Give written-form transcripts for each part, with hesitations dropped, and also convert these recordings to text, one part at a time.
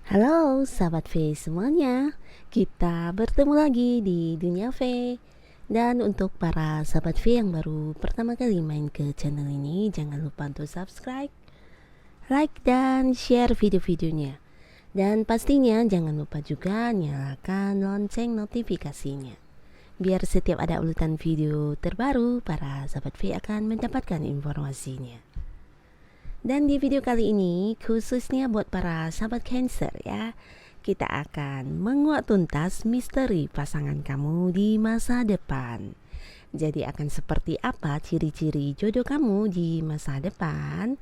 Halo sahabat V semuanya, kita bertemu lagi di Dunia V. Dan untuk para sahabat V yang baru pertama kali main ke channel ini, jangan lupa untuk subscribe, like dan share video-videonya. Dan pastinya jangan lupa juga nyalakan lonceng notifikasinya, biar setiap ada urutan video terbaru, para sahabat V akan mendapatkan informasinya. Dan di video kali ini khususnya buat para sahabat Cancer ya, kita akan menguak tuntas misteri pasangan kamu di masa depan. Jadi akan seperti apa ciri-ciri jodoh kamu di masa depan?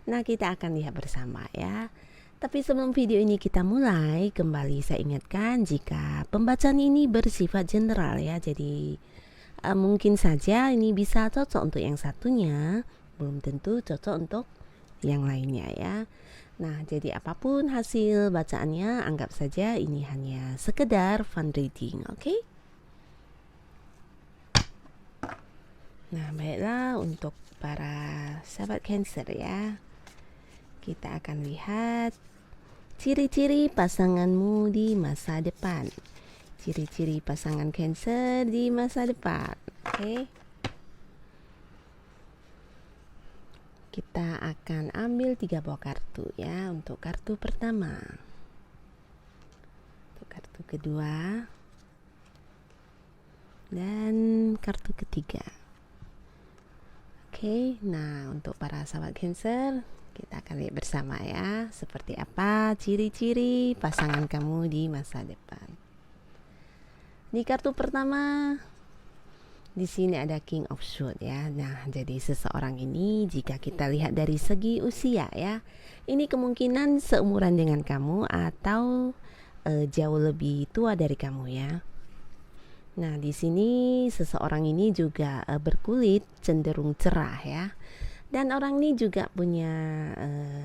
Nah, kita akan lihat bersama ya. Tapi sebelum video ini kita mulai, kembali saya ingatkan jika pembacaan ini bersifat general ya. Jadi mungkin saja ini bisa cocok untuk yang satunya, belum tentu cocok untuk yang lainnya ya. Nah, jadi apapun hasil bacaannya, anggap saja ini hanya sekedar fun reading, oke? Nah, baiklah untuk para sahabat Cancer ya. Kita akan lihat ciri-ciri pasanganmu di masa depan. Ciri-ciri pasangan Cancer di masa depan, oke? Kita akan ambil 3 buah kartu ya. Untuk kartu pertama, untuk kartu kedua, dan kartu ketiga. Oke, nah untuk para sahabat Cancer, kita akan lihat bersama ya, seperti apa ciri-ciri pasangan kamu di masa depan. Di kartu pertama, di sini ada King of Swords ya. Nah, jadi seseorang ini jika kita lihat dari segi usia ya, ini kemungkinan seumuran dengan kamu atau jauh lebih tua dari kamu ya. Nah, di sini seseorang ini juga berkulit cenderung cerah ya. Dan orang ini juga punya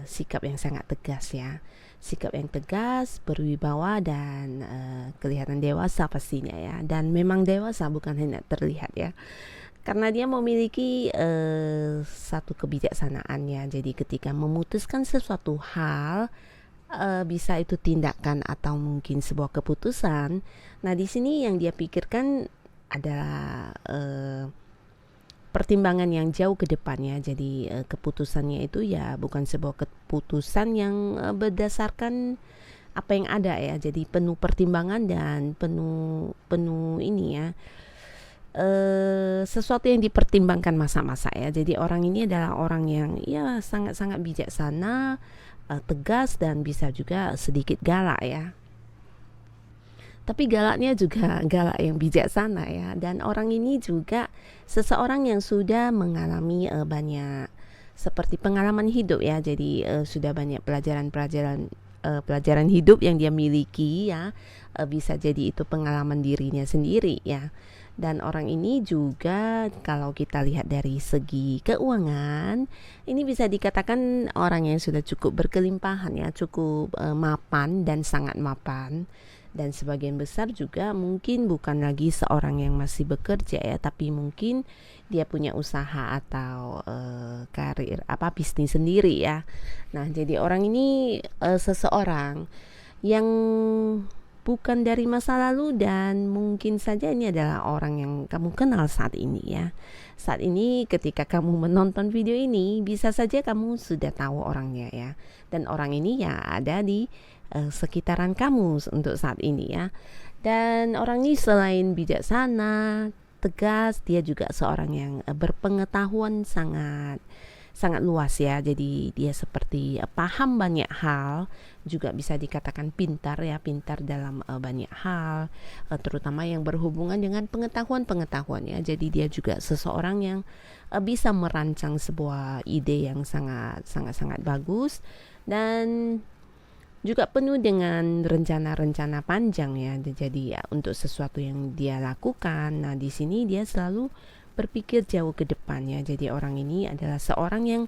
sikap yang sangat tegas ya. Sikap yang tegas, berwibawa dan kelihatan dewasa pastinya ya. Dan memang dewasa, bukan hanya terlihat ya. Karena dia memiliki satu kebijaksanaannya. Jadi ketika memutuskan sesuatu hal, bisa itu tindakan atau mungkin sebuah keputusan. Nah, di sini yang dia pikirkan adalah pertimbangan yang jauh ke depannya. Jadi keputusannya itu ya bukan sebuah keputusan yang berdasarkan apa yang ada ya. Jadi penuh pertimbangan dan penuh ini ya, sesuatu yang dipertimbangkan masa-masa ya. Jadi orang ini adalah orang yang ya sangat-sangat bijaksana, tegas dan bisa juga sedikit galak ya. Tapi galaknya juga galak yang bijaksana ya. Dan orang ini juga seseorang yang sudah mengalami banyak seperti pengalaman hidup ya. Jadi sudah banyak pelajaran hidup yang dia miliki ya. Bisa jadi itu pengalaman dirinya sendiri ya. Dan orang ini juga kalau kita lihat dari segi keuangan, ini bisa dikatakan orang yang sudah cukup berkelimpahan ya, cukup mapan dan sangat mapan. Dan sebagian besar juga mungkin bukan lagi seorang yang masih bekerja ya, tapi mungkin dia punya usaha atau karir bisnis sendiri ya. Nah, jadi orang ini seseorang yang bukan dari masa lalu dan mungkin saja ini adalah orang yang kamu kenal saat ini ya. Saat ini ketika kamu menonton video ini, bisa saja kamu sudah tahu orangnya ya. Dan orang ini ya ada di sekitaran kamu untuk saat ini ya. Dan orang ini selain bijaksana, tegas, dia juga seorang yang berpengetahuan sangat luas ya. Jadi dia seperti paham banyak hal, juga bisa dikatakan pintar ya, pintar dalam banyak hal, terutama yang berhubungan dengan pengetahuan ya. Jadi dia juga seseorang yang bisa merancang sebuah ide yang sangat bagus dan juga penuh dengan rencana-rencana panjang ya. Jadi ya, untuk sesuatu yang dia lakukan, nah di sini dia selalu berpikir jauh ke depannya. Jadi orang ini adalah seorang yang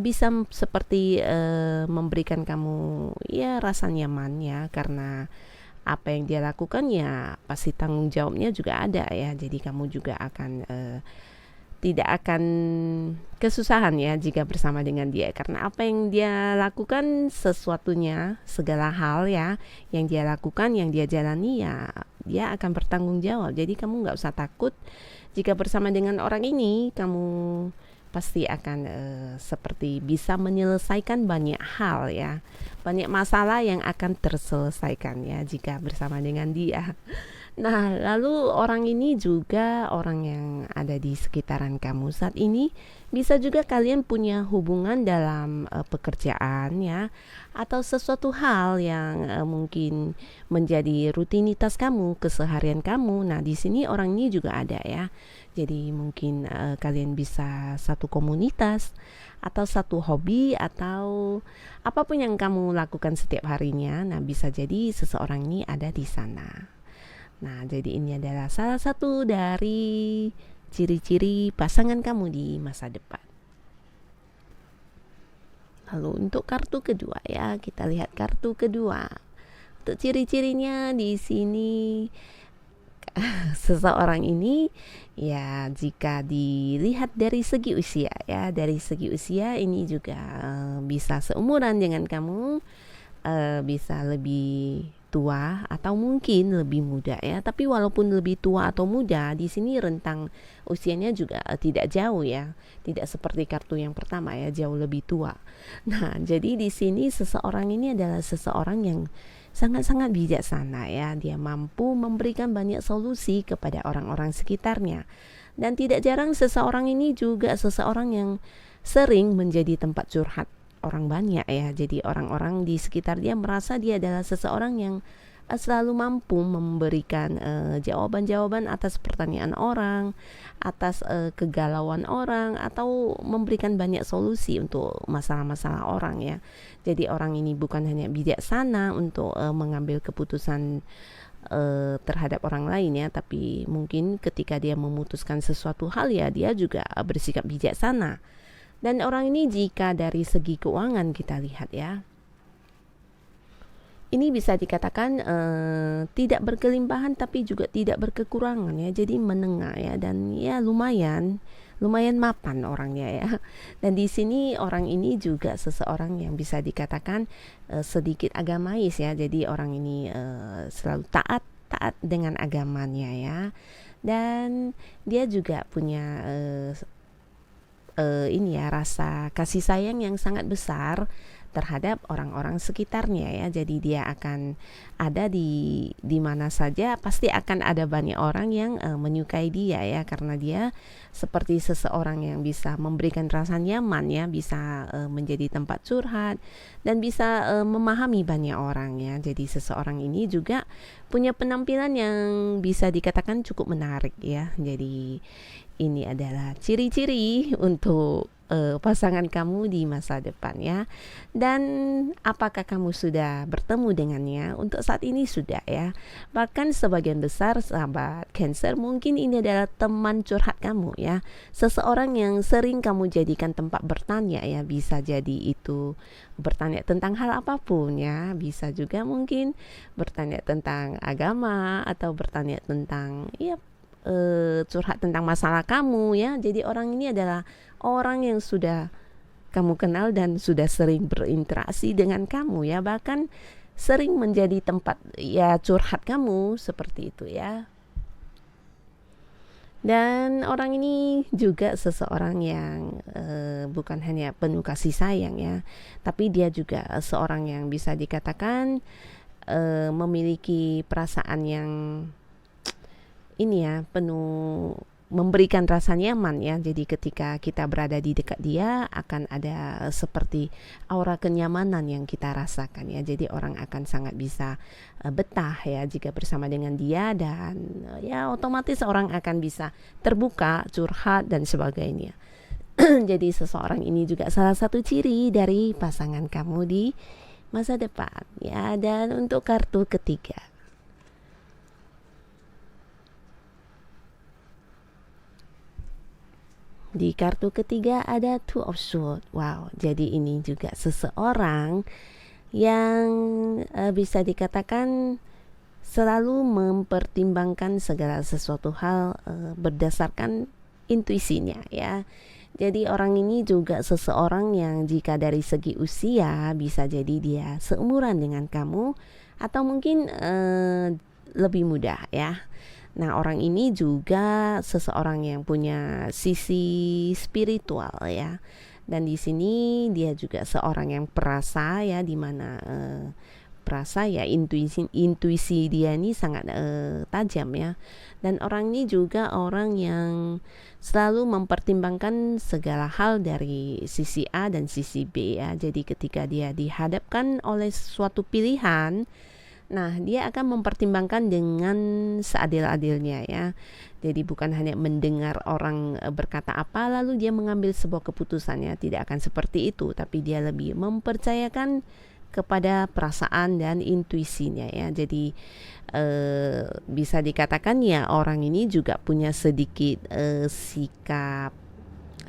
bisa seperti memberikan kamu ya rasa nyaman ya, karena apa yang dia lakukan ya pasti tanggung jawabnya juga ada ya. Jadi kamu juga akan tidak akan kesusahan ya jika bersama dengan dia, karena apa yang dia lakukan, sesuatunya, segala hal ya yang dia lakukan, yang dia jalani, ya dia akan bertanggung jawab. Jadi kamu nggak usah takut jika bersama dengan orang ini. Kamu pasti akan seperti bisa menyelesaikan banyak hal ya, banyak masalah yang akan terselesaikan ya jika bersama dengan dia. Nah, lalu orang ini juga orang yang ada di sekitaran kamu saat ini. Bisa juga kalian punya hubungan dalam pekerjaan ya, atau sesuatu hal yang mungkin menjadi rutinitas kamu, keseharian kamu. Nah, di sini orang ini juga ada ya. Jadi mungkin kalian bisa satu komunitas atau satu hobi atau apapun yang kamu lakukan setiap harinya. Nah, bisa jadi seseorang ini ada di sana. Nah, jadi ini adalah salah satu dari ciri-ciri pasangan kamu di masa depan. Lalu untuk kartu kedua ya, kita lihat kartu kedua. Untuk ciri-cirinya di sini seseorang ini ya, jika dilihat dari segi usia ya, dari segi usia ini juga bisa seumuran dengan kamu, bisa lebih tua atau mungkin lebih muda ya. Tapi walaupun lebih tua atau muda, di sini rentang usianya juga tidak jauh ya. Tidak seperti kartu yang pertama ya, jauh lebih tua. Nah, jadi di sini seseorang ini adalah seseorang yang sangat-sangat bijaksana ya. Dia mampu memberikan banyak solusi kepada orang-orang sekitarnya. Dan tidak jarang seseorang ini juga seseorang yang sering menjadi tempat curhat orang banyak ya. Jadi orang-orang di sekitar dia merasa dia adalah seseorang yang selalu mampu memberikan jawaban-jawaban atas pertanyaan orang, atas kegalauan orang, atau memberikan banyak solusi untuk masalah-masalah orang ya. Jadi orang ini bukan hanya bijaksana untuk mengambil keputusan terhadap orang lain ya, tapi mungkin ketika dia memutuskan sesuatu hal ya, dia juga bersikap bijaksana. Dan orang ini jika dari segi keuangan kita lihat ya, ini bisa dikatakan tidak berkelimpahan tapi juga tidak berkekurangan ya. Jadi menengah ya, dan ya lumayan mapan orangnya ya. Dan di sini orang ini juga seseorang yang bisa dikatakan sedikit agamais ya. Jadi orang ini selalu taat dengan agamanya ya. Dan dia juga punya ini ya, rasa kasih sayang yang sangat besar terhadap orang-orang sekitarnya ya. Jadi dia akan ada di mana saja, pasti akan ada banyak orang yang menyukai dia ya, karena dia seperti seseorang yang bisa memberikan rasa nyaman ya, bisa menjadi tempat curhat dan bisa memahami banyak orang ya. Jadi seseorang ini juga punya penampilan yang bisa dikatakan cukup menarik ya. Jadi ini adalah ciri-ciri untuk pasangan kamu di masa depan ya. Dan apakah kamu sudah bertemu dengannya? Untuk saat ini sudah ya. Bahkan sebagian besar sahabat Cancer, mungkin ini adalah teman curhat kamu ya. Seseorang yang sering kamu jadikan tempat bertanya ya. Bisa jadi itu bertanya tentang hal apapun ya. Bisa juga mungkin bertanya tentang agama atau bertanya tentang ya curhat tentang masalah kamu ya. Jadi orang ini adalah orang yang sudah kamu kenal dan sudah sering berinteraksi dengan kamu ya, bahkan sering menjadi tempat ya curhat kamu, seperti itu ya. Dan orang ini juga seseorang yang bukan hanya penuh kasih sayang ya, tapi dia juga seorang yang bisa dikatakan memiliki perasaan yang ini ya, penuh memberikan rasa nyaman ya. Jadi ketika kita berada di dekat dia akan ada seperti aura kenyamanan yang kita rasakan ya. Jadi orang akan sangat bisa betah ya jika bersama dengan dia, dan ya otomatis orang akan bisa terbuka, curhat dan sebagainya. Jadi seseorang ini juga salah satu ciri dari pasangan kamu di masa depan ya. Dan untuk kartu ketiga, di kartu ketiga ada Two of Swords. Wow, jadi ini juga seseorang yang bisa dikatakan selalu mempertimbangkan segala sesuatu hal berdasarkan intuisinya ya. Jadi orang ini juga seseorang yang jika dari segi usia bisa jadi dia seumuran dengan kamu atau mungkin lebih muda ya. Nah, orang ini juga seseorang yang punya sisi spiritual ya. Dan di sini dia juga seorang yang perasa ya, di mana perasa ya, intuisi dia ini sangat tajam ya. Dan orang ini juga orang yang selalu mempertimbangkan segala hal dari sisi A dan sisi B ya. Jadi ketika dia dihadapkan oleh suatu pilihan, nah, dia akan mempertimbangkan dengan seadil-adilnya ya. Jadi bukan hanya mendengar orang berkata apa lalu dia mengambil sebuah keputusannya, tidak akan seperti itu, tapi dia lebih mempercayakan kepada perasaan dan intuisinya ya. Jadi bisa dikatakan ya orang ini juga punya sedikit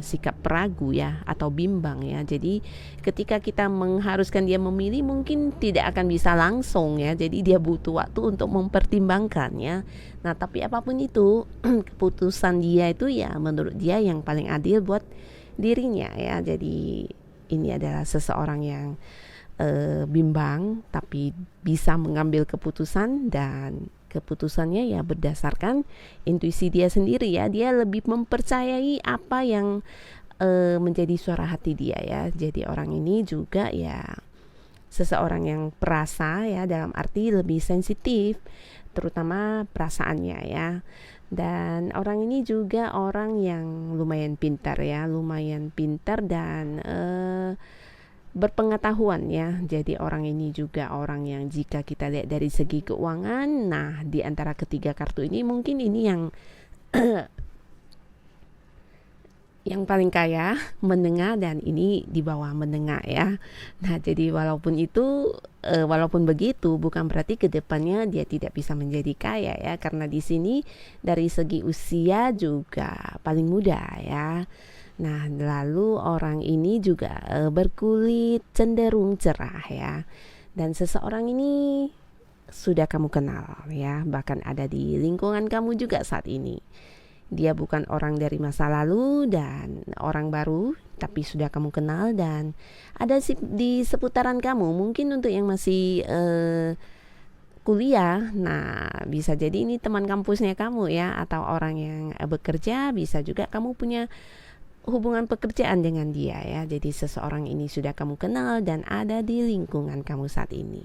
sikap ragu ya atau bimbang ya. Jadi ketika kita mengharuskan dia memilih mungkin tidak akan bisa langsung ya. Jadi dia butuh waktu untuk mempertimbangkannya. Nah, tapi apapun itu keputusan dia itu ya menurut dia yang paling adil buat dirinya ya. Jadi ini adalah seseorang yang bimbang tapi bisa mengambil keputusan, dan keputusannya ya berdasarkan intuisi dia sendiri ya. Dia lebih mempercayai apa yang menjadi suara hati dia ya. Jadi orang ini juga ya seseorang yang perasa ya, dalam arti lebih sensitif terutama perasaannya ya. Dan orang ini juga orang yang lumayan pintar ya, dan berpengetahuan ya. Jadi orang ini juga orang yang jika kita lihat dari segi keuangan, nah di antara ketiga kartu ini mungkin ini yang yang paling kaya, menengah, dan ini di bawah menengah ya. Nah, jadi walaupun begitu bukan berarti kedepannya dia tidak bisa menjadi kaya ya, karena di sini dari segi usia juga paling muda ya. Nah, lalu orang ini juga berkulit cenderung cerah ya. Dan seseorang ini sudah kamu kenal ya, bahkan ada di lingkungan kamu juga saat ini. Dia bukan orang dari masa lalu dan orang baru, tapi sudah kamu kenal dan ada di seputaran kamu. Mungkin untuk yang masih kuliah, nah bisa jadi ini teman kampusnya kamu ya, atau orang yang bekerja, bisa juga kamu punya hubungan pekerjaan dengan dia ya. Jadi seseorang ini sudah kamu kenal dan ada di lingkungan kamu saat ini.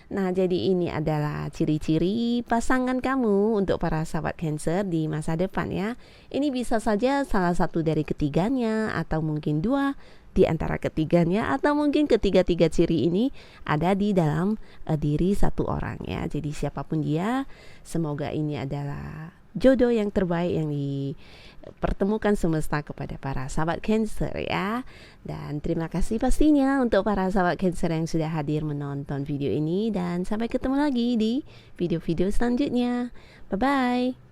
Nah, jadi ini adalah ciri-ciri pasangan kamu untuk para sahabat Cancer di masa depan ya. Ini bisa saja salah satu dari ketiganya, atau mungkin dua di antara ketiganya, atau mungkin ketiga-tiga ciri ini ada di dalam diri satu orang ya. Jadi siapapun dia, semoga ini adalah jodoh yang terbaik yang dipertemukan semesta kepada para sahabat Cancer ya. Dan terima kasih pastinya untuk para sahabat Cancer yang sudah hadir menonton video ini, dan sampai ketemu lagi di video-video selanjutnya. Bye bye.